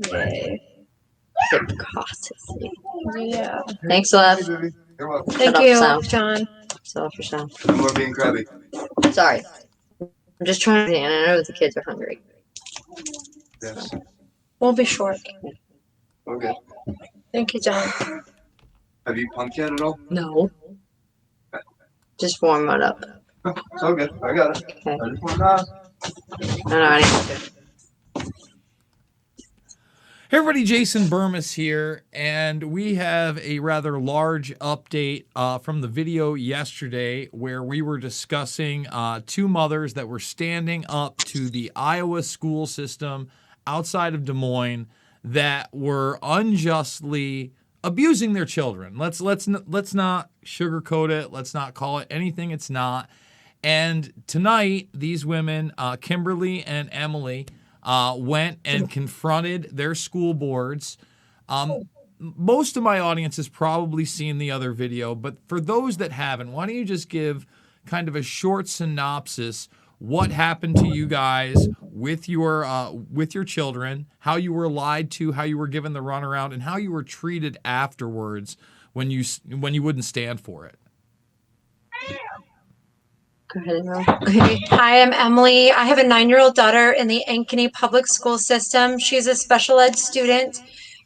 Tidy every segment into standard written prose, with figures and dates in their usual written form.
Yay. Cautiously. Yeah. Thanks, love. Hey, baby. You're welcome. Thank Shut you, up, Sam. John. Shut up for sound. You are being crabby. Sorry. I'm just trying to, and I know the kids are hungry. Yes. We'll be short. Okay. Thank you, John. Have you pumped yet at all? No. Just warm it up. Oh, it's all good. I got it. Okay. I just want to ask. No, I need to. Hey everybody, Jason Burmis here, and we have a rather large update from the video yesterday where we were discussing two mothers that were standing up to the Iowa school system outside of Des Moines that were unjustly abusing their children. Let's not sugarcoat it. Let's not call it anything it's not. And tonight, these women, Kimberly and Emily, went and confronted their school boards. Most of my audience has probably seen the other video, but for those that haven't, why don't you just give kind of a short synopsis what happened to you guys with your children, how you were lied to, how you were given the runaround, and how you were treated afterwards when you wouldn't stand for it. Go ahead, Emily. Okay. Hi, I'm Emily. I have a 9-year-old daughter in the Ankeny public school system. She's a special ed student.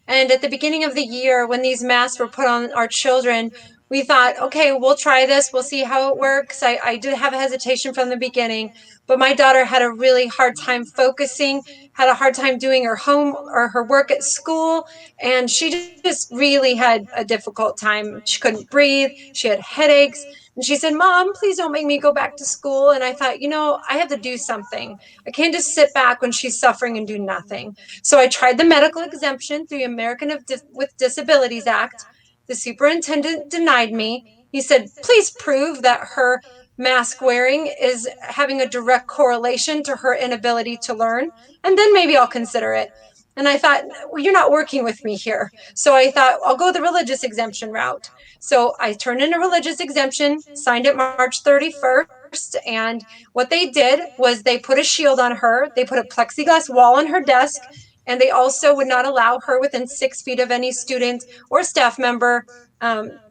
And at the beginning of the year, when these masks were put on our children, we thought, okay, we'll try this. We'll see how it works. I did have a hesitation from the beginning, but my daughter had a really hard time focusing, had a hard time doing her home or her work at school. And she just really had a difficult time. She couldn't breathe. She had headaches. And she said, Mom, please don't make me go back to school. And I thought, I have to do something. I can't just sit back when she's suffering and do nothing. So I tried the medical exemption through the American with Disabilities Act. The superintendent denied me. He said, please prove that her mask wearing is having a direct correlation to her inability to learn, and then maybe I'll consider it. And I thought, well, you're not working with me here. So I thought, I'll go the religious exemption route. So I turned in a religious exemption, signed it March 31st. And what they did was they put a shield on her. They put a plexiglass wall on her desk. And they also would not allow her within 6 feet of any student or staff member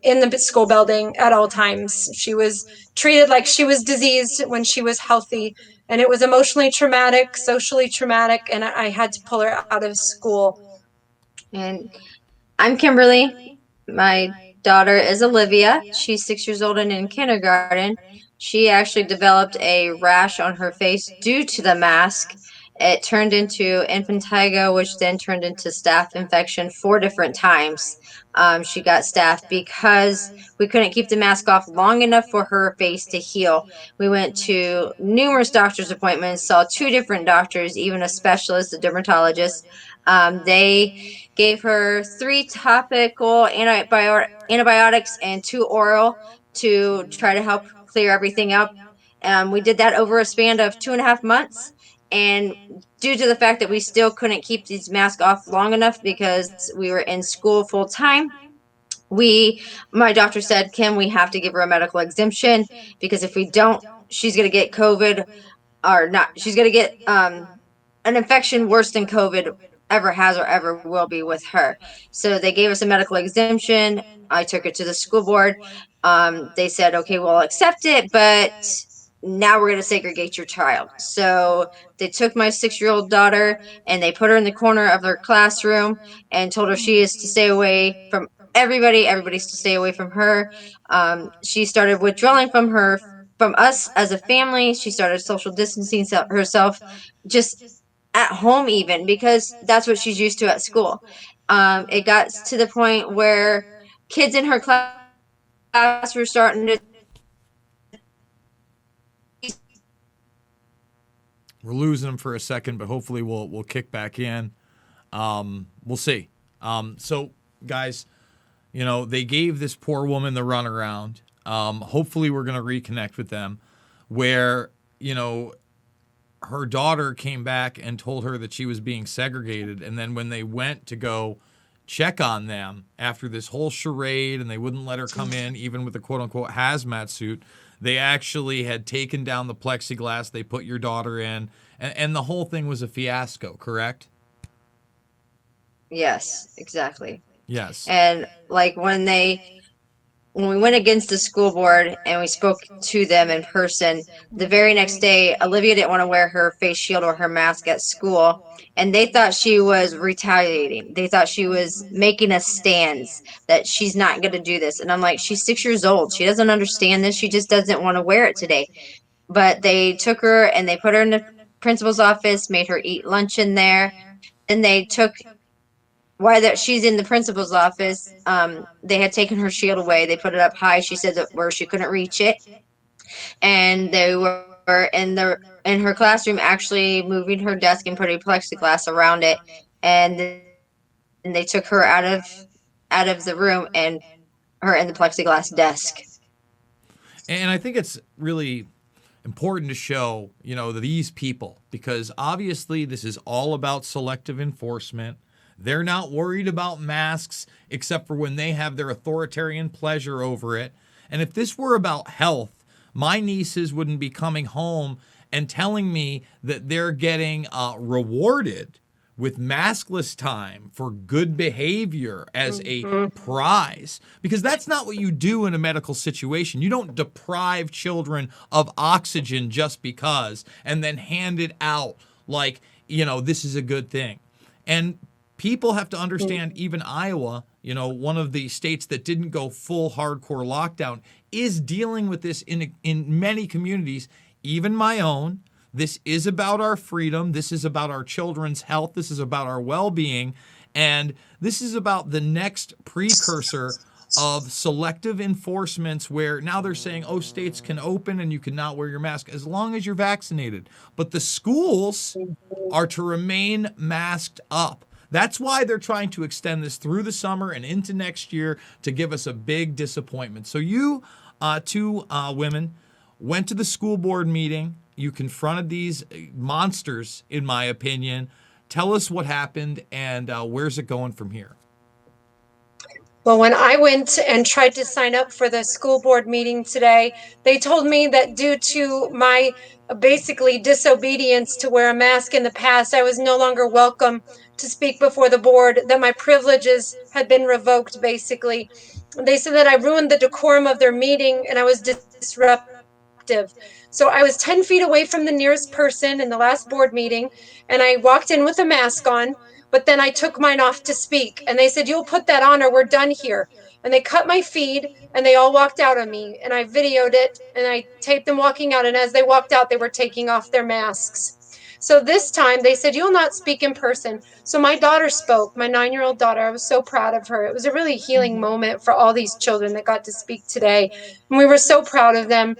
in the school building at all times. She was treated like she was diseased when she was healthy. And it was emotionally traumatic, socially traumatic, and I had to pull her out of school. And I'm Kimberly. My daughter is Olivia. She's 6 years old and in kindergarten. She actually developed a rash on her face due to the mask. It turned into impetigo, which then turned into staph infection 4 different times. She got staph because we couldn't keep the mask off long enough for her face to heal. We went to numerous doctor's appointments, saw 2 different doctors, even a specialist, a dermatologist. They gave her 3 topical antibiotics and 2 oral to try to help clear everything up. We did that over a span of 2.5 months. And due to the fact that we still couldn't keep these masks off long enough because we were in school full time, my doctor said, Kim, we have to give her a medical exemption because if we don't, she's going to get COVID or not. She's going to get an infection worse than COVID ever has or ever will be with her. So they gave us a medical exemption. I took it to the school board. They said, okay, we'll accept it, but now we're going to segregate your child. So they took my 6-year-old daughter and they put her in the corner of their classroom and told her she is to stay away from everybody's to stay away from her. She started withdrawing from us as a family. She started social distancing herself just at home, even because that's what she's used to at school. It got to the point where kids in her class were starting to. We're losing them for a second, but hopefully we'll kick back in. We'll see. So, guys, they gave this poor woman the runaround. Hopefully we're going to reconnect with them where, her daughter came back and told her that she was being segregated. And then when they went to go check on them after this whole charade and they wouldn't let her come in, even with the quote unquote hazmat suit, they actually had taken down the plexiglass. They put your daughter in and the whole thing was a fiasco, correct? Yes, exactly. Yes. And like when we went against the school board and we spoke to them in person, the very next day, Olivia didn't want to wear her face shield or her mask at school. And they thought she was retaliating. They thought she was making a stance that she's not going to do this. And I'm like, she's 6 years old. She doesn't understand this. She just doesn't want to wear it today. But they took her and they put her in the principal's office, made her eat lunch in there. Then they took why that she's in the principal's office. They had taken her shield away. They put it up high. She said that where she couldn't reach it, and they were in her classroom actually moving her desk and putting plexiglass around it. And then they took her out of the room and her in the plexiglass desk. And I think it's really important to show, these people, because obviously this is all about selective enforcement. They're not worried about masks except for when they have their authoritarian pleasure over it. And if this were about health, my nieces wouldn't be coming home and telling me that they're getting rewarded with maskless time for good behavior as a prize, because that's not what you do in a medical situation. You don't deprive children of oxygen just because and then hand it out like, this is a good thing. And people have to understand, even Iowa, one of the states that didn't go full hardcore lockdown, is dealing with this in many communities, even my own. This is about our freedom. This is about our children's health. This is about our well-being. And this is about the next precursor of selective enforcements where now they're saying, oh, states can open and you cannot wear your mask as long as you're vaccinated. But the schools are to remain masked up. That's why they're trying to extend this through the summer and into next year to give us a big disappointment. So you two women went to the school board meeting. You confronted these monsters, in my opinion. Tell us what happened and where's it going from here? Well, when I went and tried to sign up for the school board meeting today, they told me that due to my basically disobedience to wear a mask in the past, I was no longer welcome to speak before the board, that my privileges had been revoked, basically. They said that I ruined the decorum of their meeting and I was disruptive. So I was 10 feet away from the nearest person in the last board meeting, and I walked in with a mask on, but then I took mine off to speak. And they said, you'll put that on or we're done here. And they cut my feed and they all walked out on me. And I videoed it and I taped them walking out. And as they walked out, they were taking off their masks. So this time they said, you'll not speak in person. So my daughter spoke, my 9-year-old daughter. I was so proud of her. It was a really healing moment for all these children that got to speak today. And we were so proud of them.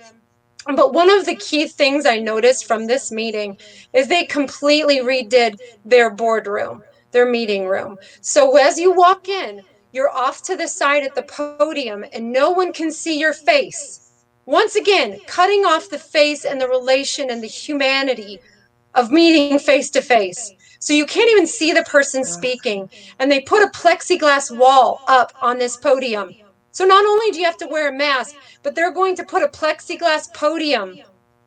But one of the key things I noticed from this meeting is they completely redid their boardroom, their meeting room. So as you walk in, you're off to the side at the podium and no one can see your face. Once again, cutting off the face and the relation and the humanity of meeting face to face. So you can't even see the person speaking. And they put a plexiglass wall up on this podium. So not only do you have to wear a mask, but they're going to put a plexiglass podium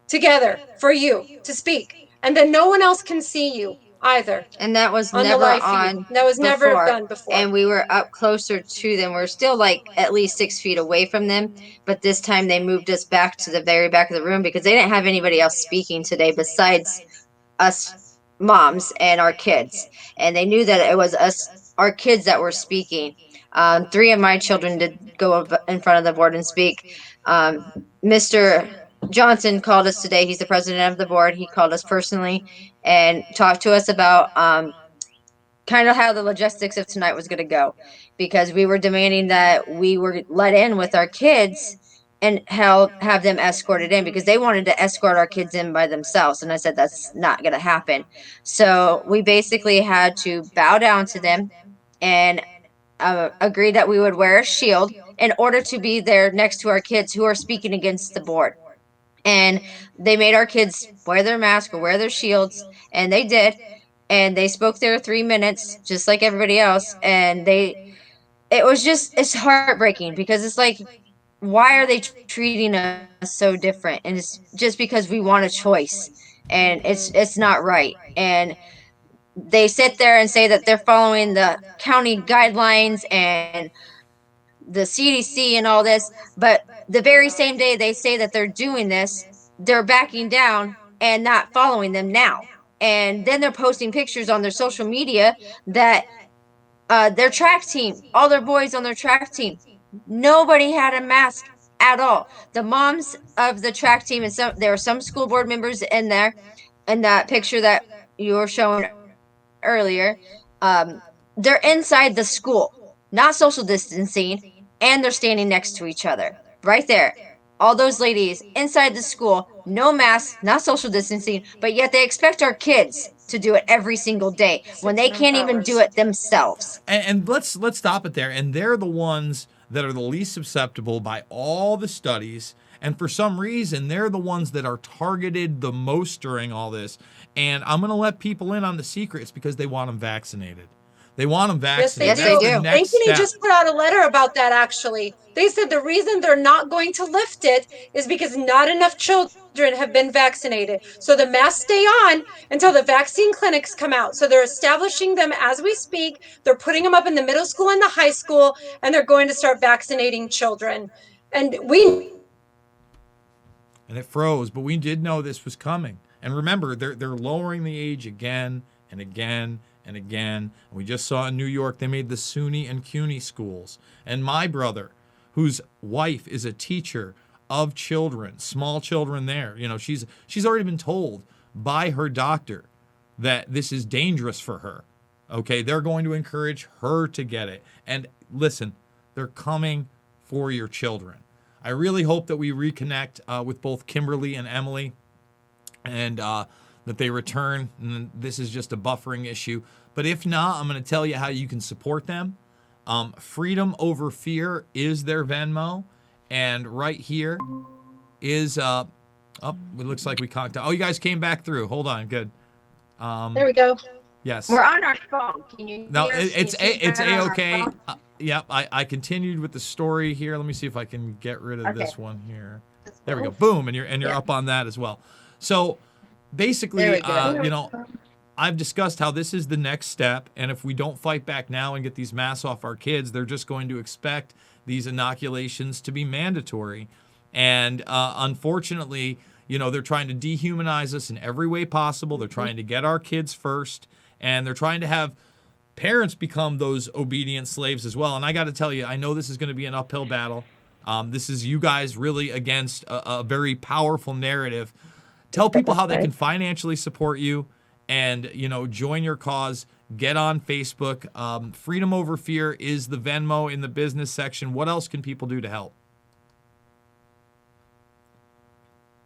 together for you to speak. And then no one else can see you either And that was on the never live feed. on That was never before. done before. And we were up closer to them. We're still like at least 6 feet away from them. But this time they moved us back to the very back of the room because they didn't have anybody else speaking today besides us moms and our kids. And they knew that it was us, our kids, that were speaking. Three of my children did go up in front of the board and speak. Mr. Johnson called us today. He's the president of the board. He called us personally and talked to us about kind of how the logistics of tonight was going to go, because we were demanding that we were let in with our kids and have them escorted in because they wanted to escort our kids in by themselves. And I said, that's not going to happen. So we basically had to bow down to them and agree that we would wear a shield in order to be there next to our kids who are speaking against the board. And they made our kids wear their mask or wear their shields, and they did. And they spoke their 3 minutes just like everybody else. And it was just, it's heartbreaking because it's like, why are they treating us so different? And it's just because we want a choice, and it's not right. And they sit there and say that they're following the county guidelines and the CDC and all this, but the very same day they say that they're doing this, they're backing down and not following them now. And then they're posting pictures on their social media that their track team, all their boys on their track team, nobody had a mask at all. The moms of the track team, and there were some school board members in there in that picture that you were showing earlier. They're inside the school, not social distancing, and they're standing next to each other right there. All those ladies inside the school, no masks, not social distancing, but yet they expect our kids to do it every single day when they can't even do it themselves. And let's stop it there. And they're the ones that are the least susceptible by all the studies. And for some reason, they're the ones that are targeted the most during all this. And I'm going to let people in on the secrets because they want them vaccinated. They want them vaccinated. Yes, they Yes, do. they do. Ankeny just put out a letter about that, actually. They said the reason they're not going to lift it is because not enough children have been vaccinated. So the masks stay on until the vaccine clinics come out. So they're establishing them as we speak. They're putting them up in the middle school and the high school, and they're going to start vaccinating children. And it froze, but we did know this was coming. And remember, they're lowering the age again and again and again. We just saw in New York they made the SUNY and CUNY schools. And my brother, whose wife is a teacher of children, small children there, she's already been told by her doctor that this is dangerous for her. Okay, they're going to encourage her to get it. And listen, they're coming for your children. I really hope that we reconnect with both Kimberly and Emily, and that they return. And this is just a buffering issue. But if not, I'm going to tell you how you can support them. Freedom Over Fear is their Venmo. And right here is, it looks like we contacted. Oh, you guys came back through. Hold on. Good. there we go. Yes. We're on our phone. Can you? No, hear us? it's Can you see it's that on our A-okay. phone? Yep, I continued with the story here. Let me see if I can get rid of Okay. this one here. There we go. Boom, and you're Yeah. up on that as well. So basically, There we go. I've discussed how this is the next step, and if we don't fight back now and get these masks off our kids, they're just going to expect these inoculations to be mandatory. And unfortunately, they're trying to dehumanize us in every way possible. They're trying to get our kids first, and they're trying to have parents become those obedient slaves as well. And I got to tell you, I know this is going to be an uphill battle. This is you guys really against a very powerful narrative. Tell people how they can financially support you and, join your cause. Get on Facebook. Freedom Over Fear is the Venmo in the business section. What else can people do to help?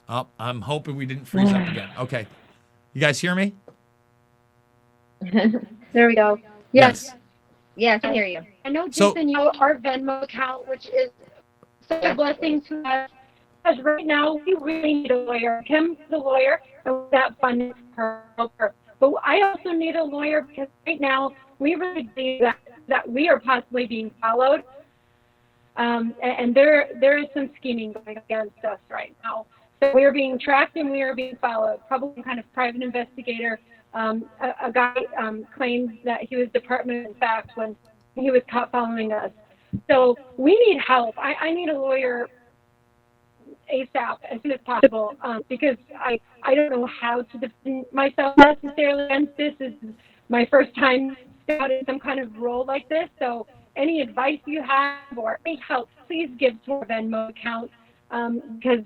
Oh, I'm hoping we didn't freeze up again. Okay. You guys hear me? There we go. Yes. Yeah, I can hear you. I know, So- Jason, you know our Venmo account, which is such a blessing to us. Because right now, we really need a lawyer. Kim's the lawyer, and that funding for her. But I also need a lawyer because right now, we really believe that we are possibly being followed. And there is some scheming going against us right now. So we are being tracked and we are being followed. Probably some kind of private investigator. A guy claimed that he was Department of Facts when he was caught following us. So we need help. I need a lawyer ASAP, as soon as possible, because I don't know how to defend myself necessarily against this. This is my first time out in some kind of role like this. So any advice you have or any help, please give to our Venmo account, because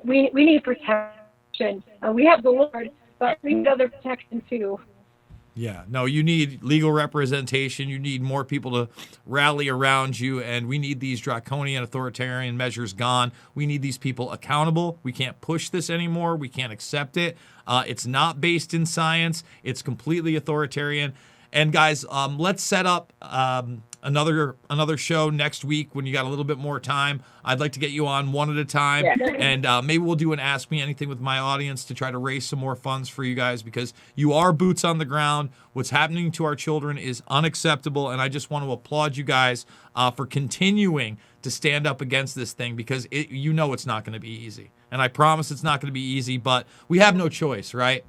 we need protection. We have the Lord, but we need other protection too. Yeah, no, you need legal representation. You need more people to rally around you, and we need these draconian authoritarian measures gone. We need these people accountable. We can't push this anymore. We can't accept it. It's not based in science. It's completely authoritarian. And guys, let's set up another show next week when you got a little bit more time. I'd like to get you on one at a time, and maybe we'll do an Ask Me Anything with my audience to try to raise some more funds for you guys, because you are boots on the ground. What's happening to our children is unacceptable, and I just want to applaud you guys for continuing to stand up against this thing, because it's not going to be easy. And I promise it's not going to be easy, but we have no choice, right?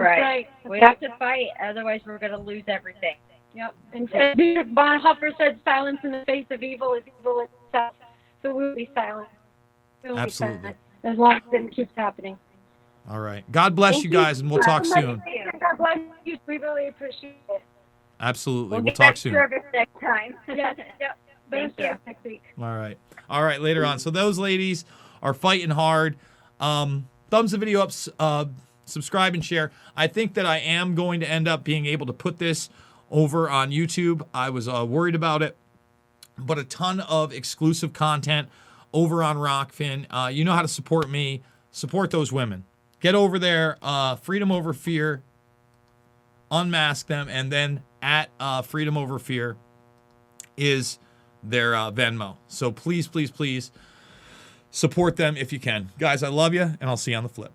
Right. We have to fight, otherwise we're going to lose everything. Yep. And Dietrich Bonhoeffer said, "Silence in the face of evil is evil itself." So we'll be silent. We'll be Absolutely. silent as long as it keeps happening. All right. God bless Thank you guys, and we'll talk so much. soon. God bless you. We really appreciate it. Absolutely. We'll We'll get talk back soon. service next time. Yes. Yep. Thank Better you. stuff next week. All right. All right, later on. So those ladies are fighting hard. Thumbs the video up, subscribe and share. I think that I am going to end up being able to put this over on YouTube. I was worried about it, but a ton of exclusive content over on Rockfin. You know how to support me. Support those women. Get over there. Freedom Over Fear. Unmask them, and then at Freedom Over Fear is their Venmo. So please, please, please support them if you can. Guys, I love you, and I'll see you on the flip.